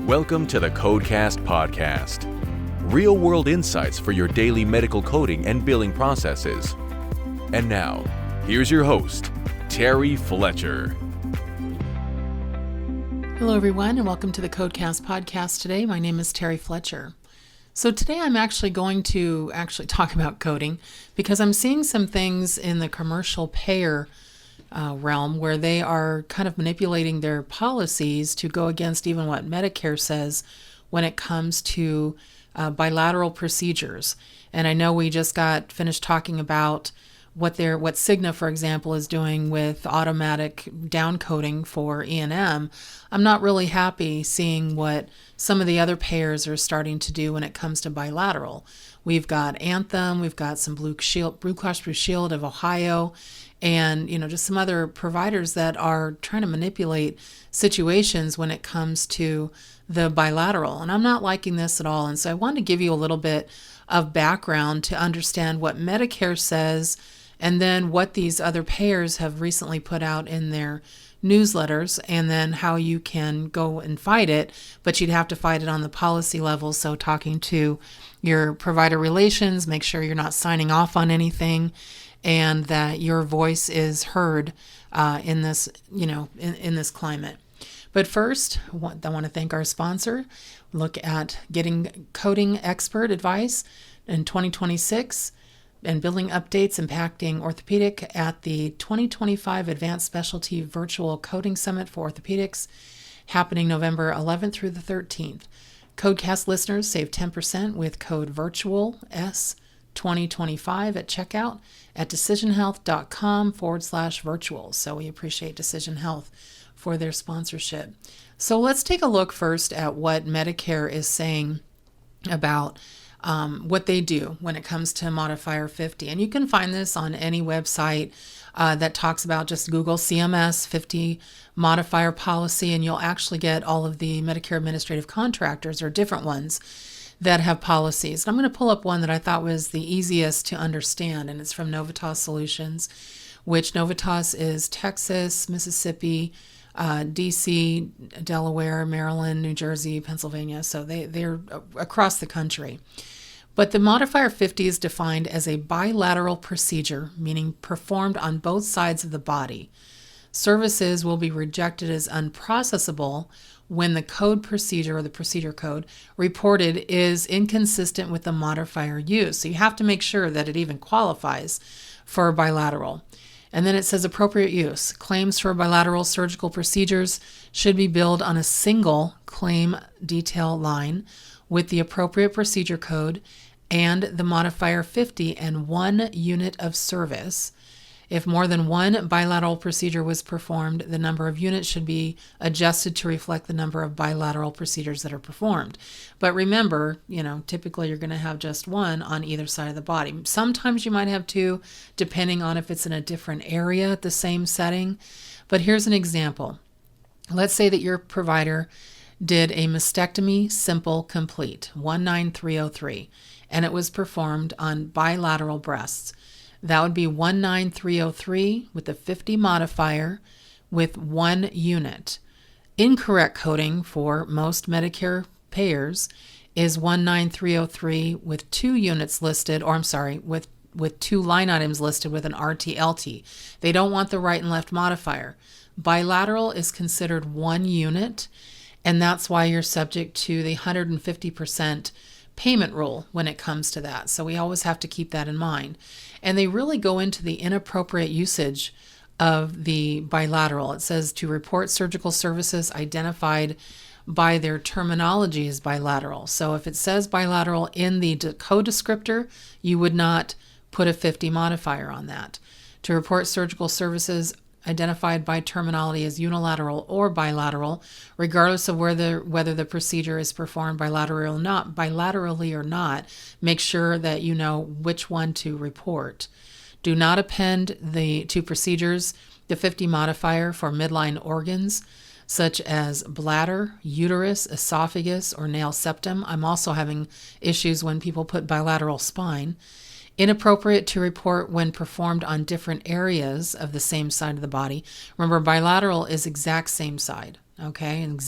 Welcome to the CodeCast podcast. Real-world insights for your daily medical coding and billing processes. And now, here's your host, Terry Fletcher. Hello, everyone, and welcome to the CodeCast podcast today. My name is Terry Fletcher. So today I'm actually going to talk about coding because I'm seeing some things in the commercial payer realm where they are kind of manipulating their policies to go against even what Medicare says when it comes to bilateral procedures. And I know we just got finished talking about what Cigna, for example, is doing with automatic downcoding for E&M. I'm not really happy seeing what some of the other payers are starting to do when it comes to bilateral. We've got Anthem, we've got some Blue Cross Blue Shield of Ohio, and just some other providers that are trying to manipulate situations when it comes to the bilateral. And I'm not liking this at all. And so I wanted to give you a little bit of background to understand what Medicare says and then what these other payers have recently put out in their newsletters, and then how you can go and fight it, but you'd have to fight it on the policy level. So talking to your provider relations, make sure you're not signing off on anything, and that your voice is heard in this, in this climate. But first, I want to thank our sponsor. Look at getting coding expert advice in 2026 and billing updates impacting orthopedic at the 2025 Advanced Specialty Virtual Coding Summit for Orthopedics, happening November 11th through the 13th. CodeCast listeners save 10% with code VIRTUALS2025 at checkout at decisionhealth.com/virtual. So we appreciate Decision Health for their sponsorship. So let's take a look first at what Medicare is saying about what they do when it comes to Modifier 50. And you can find this on any website that talks about, just Google CMS 50 modifier policy, and you'll actually get all of the Medicare administrative contractors, or different ones, that have policies. And I'm going to pull up one that I thought was the easiest to understand, and it's from Novitas Solutions, which Novitas is Texas, Mississippi, DC, Delaware, Maryland, New Jersey, Pennsylvania. So they're across the country. But the Modifier 50 is defined as a bilateral procedure, meaning performed on both sides of the body. Services will be rejected as unprocessable when the code procedure, or the procedure code reported, is inconsistent with the modifier used. So you have to make sure that it even qualifies for bilateral. And then it says appropriate use. Claims for bilateral surgical procedures should be billed on a single claim detail line with the appropriate procedure code and the Modifier 50 and 1 unit of service. If more than one bilateral procedure was performed, the number of units should be adjusted to reflect the number of bilateral procedures that are performed. But remember, typically you're going to have just one on either side of the body. Sometimes you might have two, depending on if it's in a different area at the same setting. But here's an example. Let's say that your provider did a mastectomy simple complete, 19303, and it was performed on bilateral breasts. That would be 19303 with a 50 modifier with 1 unit. Incorrect coding for most Medicare payers is 19303 with 2 units listed, with 2 line items listed with an RT-LT. They don't want the right and left modifier. Bilateral is considered 1 unit, and that's why you're subject to the 150% payment rule when it comes to that. So we always have to keep that in mind. And they really go into the inappropriate usage of the bilateral. It says to report surgical services identified by their terminology as bilateral. So if it says bilateral in the code descriptor, you would not put a 50 modifier on that. To report surgical services identified by terminology as unilateral or bilateral, regardless of whether the procedure is performed bilaterally or not, make sure that you know which one to report. Do not append to procedures the 50 modifier for midline organs such as bladder, uterus, esophagus, or nail septum. I'm also having issues when people put bilateral spine. Inappropriate to report when performed on different areas of the same side of the body. Remember, bilateral is exact same side. Okay, an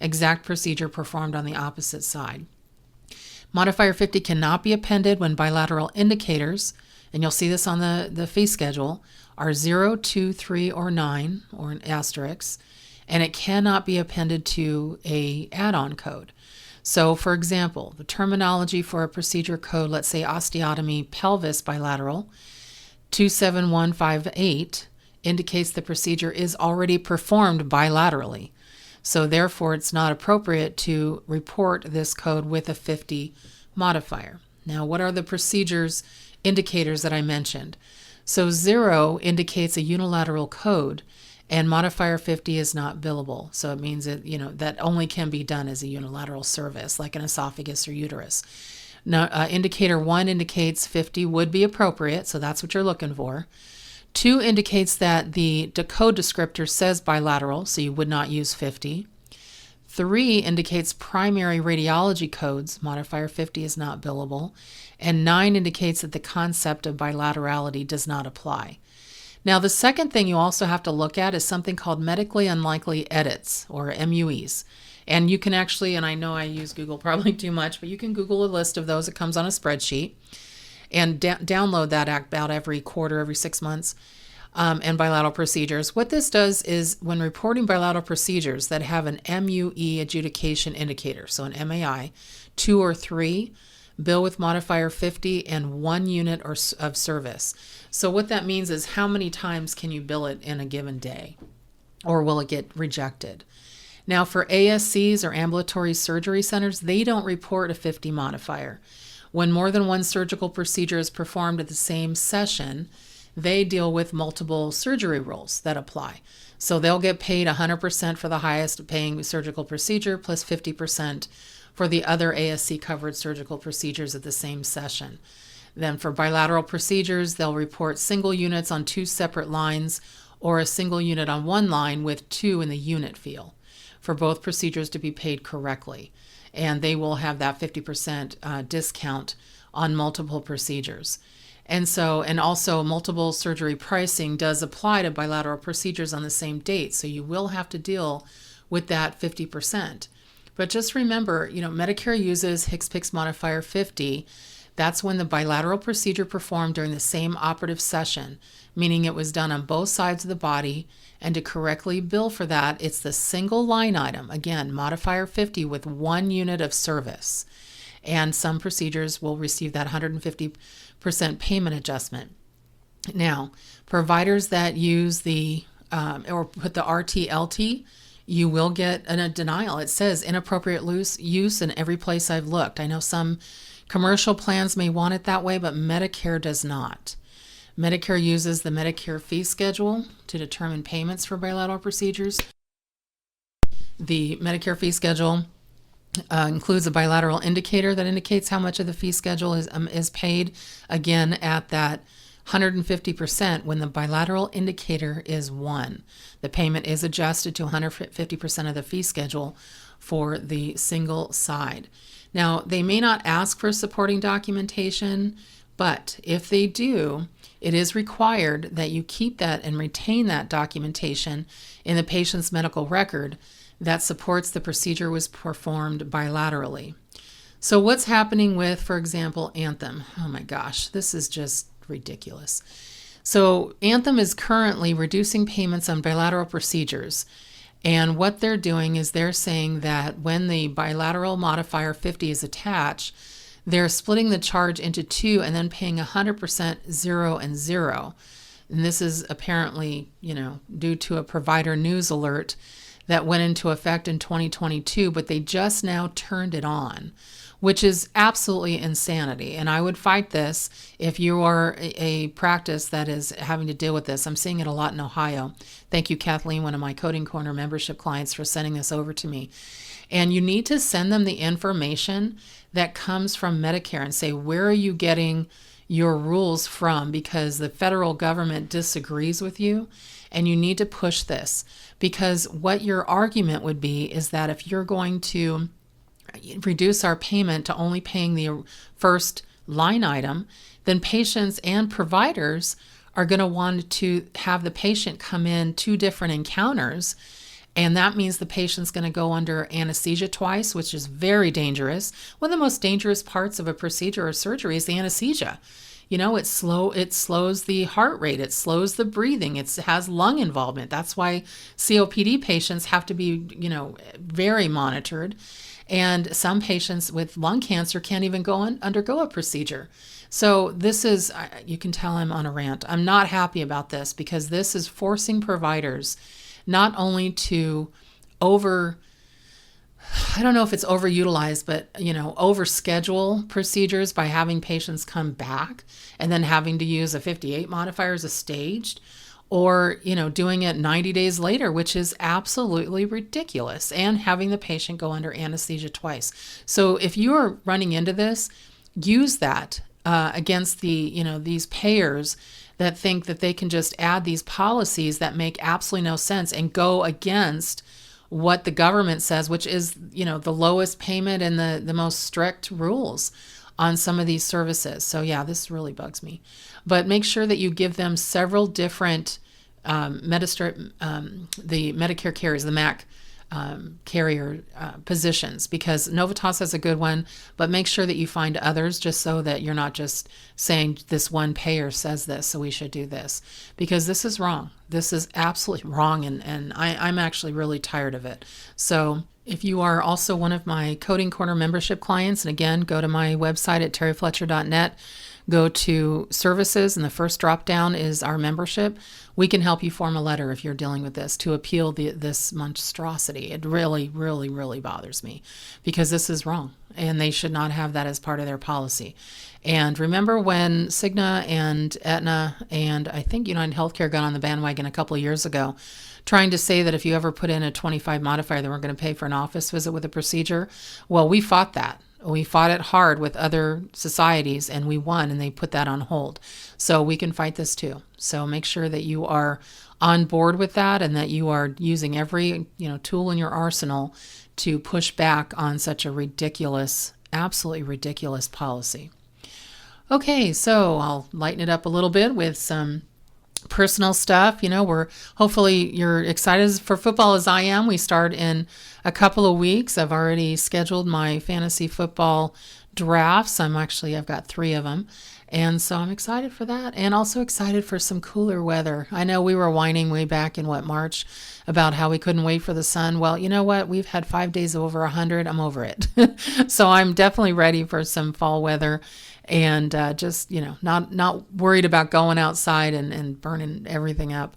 exact procedure performed on the opposite side. Modifier 50 cannot be appended when bilateral indicators, and you'll see this on the fee schedule, are 0, 2, 3, or 9, or an asterisk, and it cannot be appended to a add-on code. So, for example, the terminology for a procedure code, let's say osteotomy pelvis bilateral, 27158, indicates the procedure is already performed bilaterally. So therefore, it's not appropriate to report this code with a 50 modifier. Now, what are the procedures indicators that I mentioned? So 0 indicates a unilateral code, and modifier 50 is not billable. So it means that, that only can be done as a unilateral service, like an esophagus or uterus. Now, indicator 1 indicates 50 would be appropriate, so that's what you're looking for. 2 indicates that the code descriptor says bilateral, so you would not use 50. 3 indicates primary radiology codes, modifier 50 is not billable. And 9 indicates that the concept of bilaterality does not apply. Now, the second thing you also have to look at is something called medically unlikely edits, or MUEs. And you can actually, and I know I use Google probably too much, but you can Google a list of those. It comes on a spreadsheet. And download that about every quarter, every 6 months, and bilateral procedures. What this does is when reporting bilateral procedures that have an MUE adjudication indicator, so an MAI, 2 or 3, bill with modifier 50 and 1 unit of service. So what that means is how many times can you bill it in a given day, or will it get rejected? Now for ASCs or ambulatory surgery centers, they don't report a 50 modifier. When more than one surgical procedure is performed at the same session, they deal with multiple surgery rules that apply. So they'll get paid 100% for the highest paying surgical procedure plus 50% for the other ASC covered surgical procedures at the same session. Then for bilateral procedures, they'll report single units on 2 separate lines or a single unit on 1 line with 2 in the unit field for both procedures to be paid correctly. And they will have that 50% discount on multiple procedures. And also multiple surgery pricing does apply to bilateral procedures on the same date. So you will have to deal with that 50%. But just remember, Medicare uses HCPCS modifier 50. That's when the bilateral procedure performed during the same operative session, meaning it was done on both sides of the body. And to correctly bill for that, it's the single line item, again, modifier 50 with 1 unit of service. And some procedures will receive that 150% payment adjustment. Now, providers that use or put the RTLT, you will get a denial. It says inappropriate use in every place I've looked. I know some commercial plans may want it that way, but Medicare does not. Medicare uses the Medicare fee schedule to determine payments for bilateral procedures. The Medicare fee schedule includes a bilateral indicator that indicates how much of the fee schedule is paid, again at that 150% when the bilateral indicator is 1. The payment is adjusted to 150% of the fee schedule for the single side. Now, they may not ask for supporting documentation, but if they do, it is required that you keep that and retain that documentation in the patient's medical record that supports the procedure was performed bilaterally. So what's happening with, for example, Anthem? Oh my gosh, this is just ridiculous. So Anthem is currently reducing payments on bilateral procedures. And what they're doing is they're saying that when the bilateral modifier 50 is attached, they're splitting the charge into 2 and then paying 100% 0 and 0. And this is apparently, due to a provider news alert that went into effect in 2022, but they just now turned it on, which is absolutely insanity. And I would fight this if you are a practice that is having to deal with this. I'm seeing it a lot in Ohio. Thank you, Kathleen, one of my Coding Corner membership clients, for sending this over to me. And you need to send them the information that comes from Medicare and say, where are you getting your rules from? Because the federal government disagrees with you, and you need to push this. Because what your argument would be is that if you're going to reduce our payment to only paying the first line item, then patients and providers are going to want to have the patient come in 2 different encounters And that means the patient's going to go under anesthesia twice, which is very dangerous. One of the most dangerous parts of a procedure or surgery is the anesthesia. It slows the heart rate, it slows the breathing, it has lung involvement. That's why COPD patients have to be, very monitored. And some patients with lung cancer can't even undergo a procedure. So this is, you can tell I'm on a rant. I'm not happy about this because this is forcing providers not only to I don't know if it's overutilized, but, overschedule procedures by having patients come back and then having to use a 58 modifier as a staged, or, doing it 90 days later, which is absolutely ridiculous, and having the patient go under anesthesia twice. So if you are running into this, use that against these payers that think that they can just add these policies that make absolutely no sense and go against what the government says, which is, the lowest payment and the most strict rules on some of these services. So yeah, this really bugs me. But make sure that you give them several different the Medicare carriers, the MAC carrier positions, because Novitas has a good one, but make sure that you find others just so that you're not just saying this one payer says this, so we should do this, because this is wrong. This is absolutely wrong, and I'm actually really tired of it. So if you are also one of my Coding Corner membership clients, and again, go to my website at terryfletcher.net, go to services, and the first drop down is our membership. We can help you form a letter if you're dealing with this to appeal this monstrosity. It really, really, really bothers me because this is wrong, and they should not have that as part of their policy. And remember when Cigna and Aetna and I think United Healthcare got on the bandwagon a couple of years ago, trying to say that if you ever put in a 25 modifier, they weren't going to pay for an office visit with a procedure? Well, we fought that. We fought it hard with other societies, and we won, and they put that on hold. So we can fight this too. So make sure that you are on board with that and that you are using every tool in your arsenal to push back on such a ridiculous, absolutely ridiculous policy. Okay, so I'll lighten it up a little bit with some personal stuff. Hopefully you're excited for football as I am. We start in a couple of weeks. I've already scheduled my fantasy football drafts. I've got 3 of them. And so I'm excited for that, and also excited for some cooler weather. I know we were whining way back in March about how we couldn't wait for the sun. Well, you know what? We've had 5 days over 100. I'm over it. So I'm definitely ready for some fall weather, and just, not worried about going outside and burning everything up.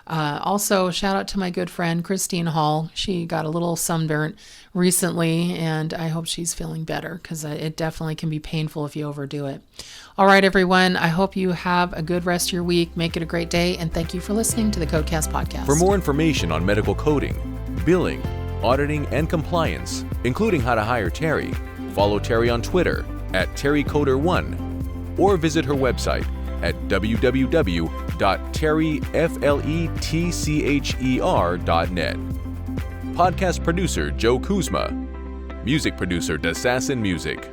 Also, shout out to my good friend, Christine Hall. She got a little sunburnt recently, and I hope she's feeling better, because it definitely can be painful if you overdo it. All right, everyone. I hope you have a good rest of your week. Make it a great day, and thank you for listening to the CodeCast podcast. For more information on medical coding, billing, auditing, and compliance, including how to hire Terry, follow Terry on Twitter at TerryCoder1, or visit her website at www.terryfletcher.net. Podcast producer Joe Kuzma. Music producer Dassassin Music.